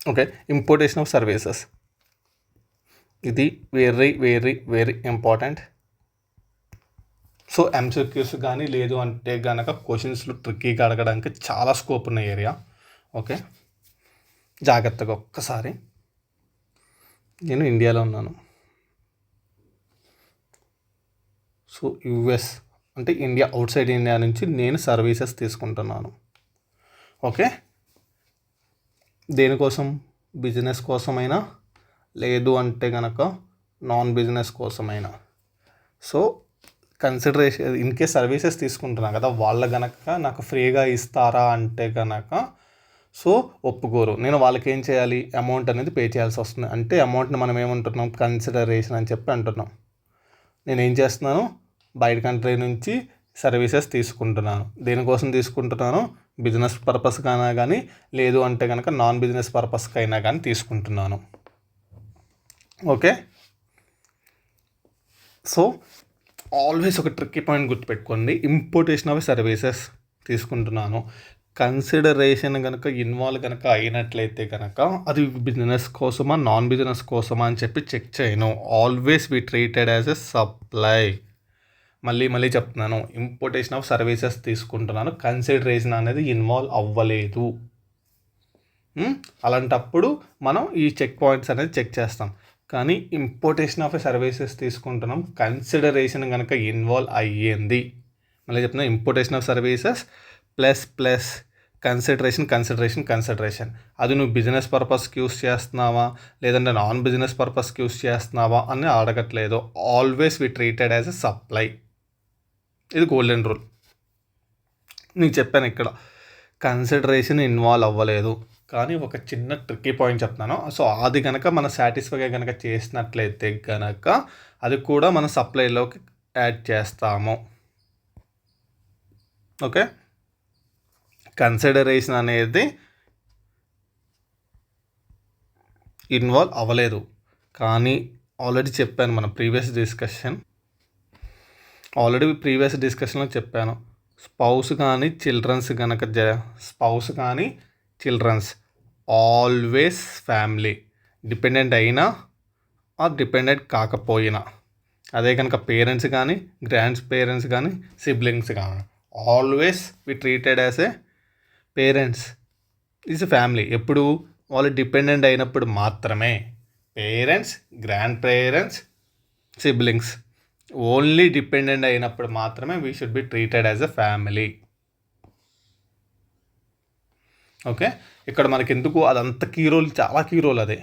Okay, importation of services, ఇది very very very important. So MCQs కానీ లేదు అంటే కనుక క్వశ్చన్స్లో ట్రిక్కీగా అడగడానికి చాలా స్కోప్ ఉన్న ఏరియా. ఓకే, జాగ్రత్తగా ఒక్కసారి. నేను ఇండియాలో ఉన్నాను. సో యుఎస్ అంటే ఇండియా, అవుట్ సైడ్ ఇండియా నుంచి నేను సర్వీసెస్ తీసుకుంటున్నాను. ఓకే, దేనికోసం? బిజినెస్ కోసమైనా లేదు అంటే కనుక నాన్ బిజినెస్ కోసమైనా. So consideration, in case services తీసుకుంటున్నా కదా, వాళ్ళ గనక నాకు ఫ్రీగా ఇస్తారా అంటే కనుక సో ఒప్పుకోరు. నేను వాళ్ళకి ఏం చేయాలి? అమౌంట్ అనేది పే చేయాల్సి వస్తుంది. అంటే అమౌంట్ని మనం ఏమంటున్నాం? కన్సిడరేషన్ అని చెప్పి అంటున్నాం. నేను ఏం చేస్తున్నాను? బయట కంట్రీ నుంచి సర్వీసెస్ తీసుకుంటున్నాను. దేనికోసం తీసుకుంటున్నాను? బిజినెస్ పర్పస్కైనా కానీ లేదు అంటే కనుక నాన్ బిజినెస్ పర్పస్కైనా కానీ తీసుకుంటున్నాను. ఓకే, సో ఆల్వేస్ ఒక ట్రిక్కీ పాయింట్ గుర్తుపెట్టుకోండి. ఇంపోర్టేషన్ ఆఫ్ సర్వీసెస్ తీసుకుంటున్నాను, కన్సిడరేషన్ కనుక ఇన్వాల్వ్ కనుక అయినట్లయితే కనుక అది బిజినెస్ కోసమా నాన్ బిజినెస్ కోసమా అని చెప్పి చెక్ చేయను. Always be treated as a supply. మళ్ళీ చెప్తున్నాను, ఇంపోర్టేషన్ ఆఫ్ సర్వీసెస్ తీసుకుంటున్నాను, కన్సిడరేషన్ అనేది ఇన్వాల్వ్ అవ్వలేదు. అలాంటప్పుడు మనం ఈ చెక్ పాయింట్స్ అనేది చెక్ చేస్తాం. కానీ ఇంపోర్టేషన్ ఆఫ్ సర్వీసెస్ తీసుకుంటున్నాం, కన్సిడరేషన్ కనుక ఇన్వాల్వ్ అయ్యింది. మళ్ళీ చెప్తున్నా, importation of services plus consideration. అది నువ్వు బిజినెస్ పర్పస్కి యూస్ చేస్తున్నావా లేదంటే నాన్ బిజినెస్ పర్పస్కి యూస్ చేస్తున్నావా అని అడగట్లేదు. Always we treated as a supply. ఇది గోల్డెన్ రూల్. నీకు చెప్పాను ఇక్కడ కన్సిడరేషన్ ఇన్వాల్వ్ అవ్వలేదు. కానీ ఒక చిన్న ట్రిక్కీ పాయింట్ చెప్తాను. సో అది కనుక మన సాటిస్ఫైగా కనుక చేసినట్లయితే కనుక అది కూడా మన సప్లైలోకి యాడ్ చేస్తాము. ఓకే, కన్సిడరేషన్ అనేది ఇన్వాల్వ్ అవ్వలేదు. కానీ ఆల్రెడీ చెప్పాను, మన ప్రీవియస్ డిస్కషన్లో చెప్పాను, స్పౌస్ కానీ చిల్డ్రన్స్ ఆల్వేస్ ఫ్యామిలీ, డిపెండెంట్ అయినా ఆర్ డిపెండెంట్ కాకపోయినా. అదే కనుక పేరెంట్స్ కానీ గ్రాండ్ పేరెంట్స్ కానీ సిబ్లింగ్స్ కానీ always we treated as a parents is family. ఎప్పుడు? వాళ్ళు డిపెండెంట్ అయినప్పుడు మాత్రమే. Parents, grandparents, siblings only dependent అయినప్పుడు మాత్రమే we should be treated as a family. Okay, ఇక్కడ మనకి ఎందుకు అదంత కీ రోల్, చాలా కీ రోల్. అదే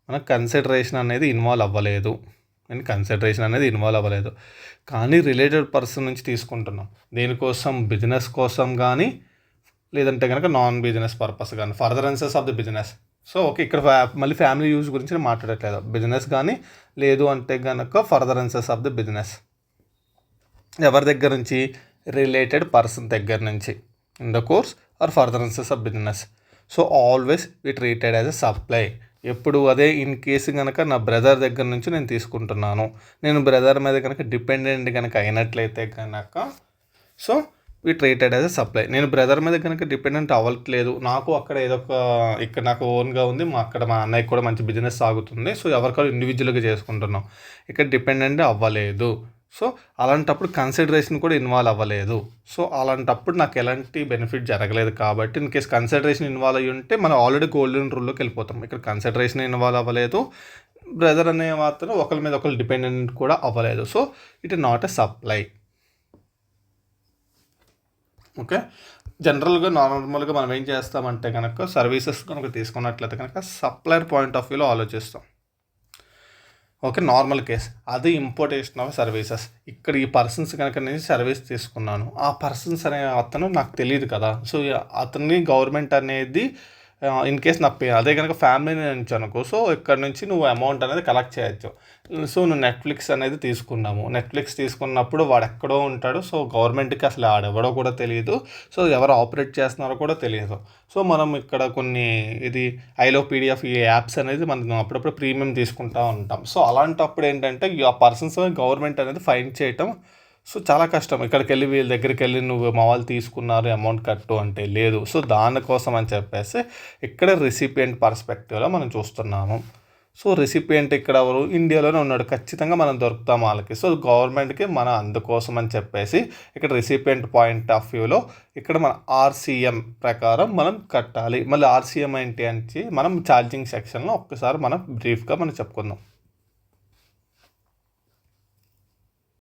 మనకు కన్సిడరేషన్ అనేది ఇన్వాల్వ్ అవ్వలేదు. కానీ రిలేటెడ్ పర్సన్ నుంచి తీసుకుంటున్నాం. దేనికోసం? బిజినెస్ కోసం కానీ లేదంటే కనుక నాన్ బిజినెస్ పర్పస్ కానీ, furtherances of the business. So okay, ఇక్కడ మళ్ళీ ఫ్యామిలీ యూజ్ గురించి నేను మాట్లాడట్లేదు. బిజినెస్ కానీ లేదు అంటే కనుక ఫర్దరెన్సెస్ ఆఫ్ ది బిజినెస్. ఎవరి దగ్గర నుంచి? రిలేటెడ్ పర్సన్ దగ్గర నుంచి, in the course or furtherances of business. So always we treated as a supply. ఎప్పుడు? అదే ఇన్ కేసు కనుక నా బ్రదర్ దగ్గర నుంచి నేను తీసుకుంటున్నాను, నేను బ్రదర్ మీద కనుక డిపెండెంట్ కనుక అయినట్లయితే కనుక so be treated as a supply. నేను బ్రదర్ మీద కనుక డిపెండెంట్ అవ్వట్లేదు, నాకు అక్కడ ఇక్కడ నాకు ఓన్గా ఉంది, అక్కడ మా అన్నయ్యకి కూడా మంచి బిజినెస్ సాగుతుంది. సో ఎవరికాలు ఇండివిజువల్గా చేసుకుంటున్నాం, ఇక్కడ డిపెండెంట్ అవ్వలేదు. సో అలాంటప్పుడు కన్సిడరేషన్ కూడా ఇన్వాల్వ్ అవ్వలేదు. సో అలాంటప్పుడు నాకు ఎలాంటి బెనిఫిట్ జరగలేదు. కాబట్టి ఇన్ కేస్ కన్సిడరేషన్ ఇన్వాల్వ్ అయ్యి ఉంటే మనం ఆల్రెడీ గోల్డెన్ రూల్లోకి వెళ్ళిపోతాం. ఇక్కడ కన్సిడరేషన్ ఇన్వాల్వ్ అవ్వలేదు, బ్రదర్ అనే మాత్రం ఒకరి మీద ఒకరు డిపెండెంట్ కూడా అవ్వలేదు. So it is not a supply. Okay, జనరల్గా నార్మల్గా మనం ఏం చేస్తామంటే కనుక సర్వీసెస్ కనుక తీసుకున్నట్లయితే కనుక సప్లయర్ పాయింట్ ఆఫ్ వ్యూలో ఆలోచిస్తాం. Okay, normal case. అది ఇంపోర్టేషన్ ఆఫ్ సర్వీసెస్. ఇక్కడ ఈ పర్సన్స్ కనుక నేను సర్వీస్ తీసుకున్నాను, ఆ పర్సన్స్ అనే అతను నాకు తెలియదు కదా. సో అతన్ని గవర్నమెంట్ అనేది ఇన్ కేస్ నా అదే కనుక ఫ్యామిలీ నుంచి అనుకో, సో ఇక్కడ నుంచి నువ్వు అమౌంట్ అనేది కలెక్ట్ చేయొచ్చు. సో నువ్వు నెట్ఫ్లిక్స్ అనేది తీసుకున్నప్పుడు వాడు ఎక్కడో ఉంటాడు. సో గవర్నమెంట్కి అసలు ఆడెవడో కూడా తెలియదు, సో ఎవరు ఆపరేట్ చేస్తున్నారో కూడా తెలియదు. సో మనం ఇక్కడ కొన్ని ఐలో పీడిఎఫ్ ఈ యాప్స్ అనేది మనం అప్పుడప్పుడు ప్రీమియం తీసుకుంటూ ఉంటాం. సో అలాంటప్పుడు ఏంటంటే ఆ పర్సన్స్ గవర్నమెంట్ అనేది ఫైన్ చేయటం సో చాలా కష్టం. ఇక్కడికెళ్ళి వీళ్ళ దగ్గరికెళ్ళి నువ్వు మా వాళ్ళు తీసుకున్నారు అమౌంట్ కట్టు అంటే లేదు. సో దానికోసం అని చెప్పేసి ఇక్కడ రెసిపియంట్ పర్స్పెక్టివ్లో మనం చూస్తున్నాము. సో రెసిపియంట్ ఇక్కడ ఎవరు? ఇండియాలోనే ఉన్నాడు. ఖచ్చితంగా మనం దొరుకుతాం వాళ్ళకి. సో గవర్నమెంట్కి మన అందుకోసం అని చెప్పేసి ఇక్కడ రెసిపియంట్ పాయింట్ ఆఫ్ వ్యూలో ఇక్కడ మన ఆర్సీఎం ప్రకారం మనం కట్టాలి. మళ్ళీ ఆర్సీఎం ఏంటి అంటే మనం ఛార్జింగ్ సెక్షన్లో ఒక్కసారి మనం బ్రీఫ్గా మనం చెప్పుకుందాం.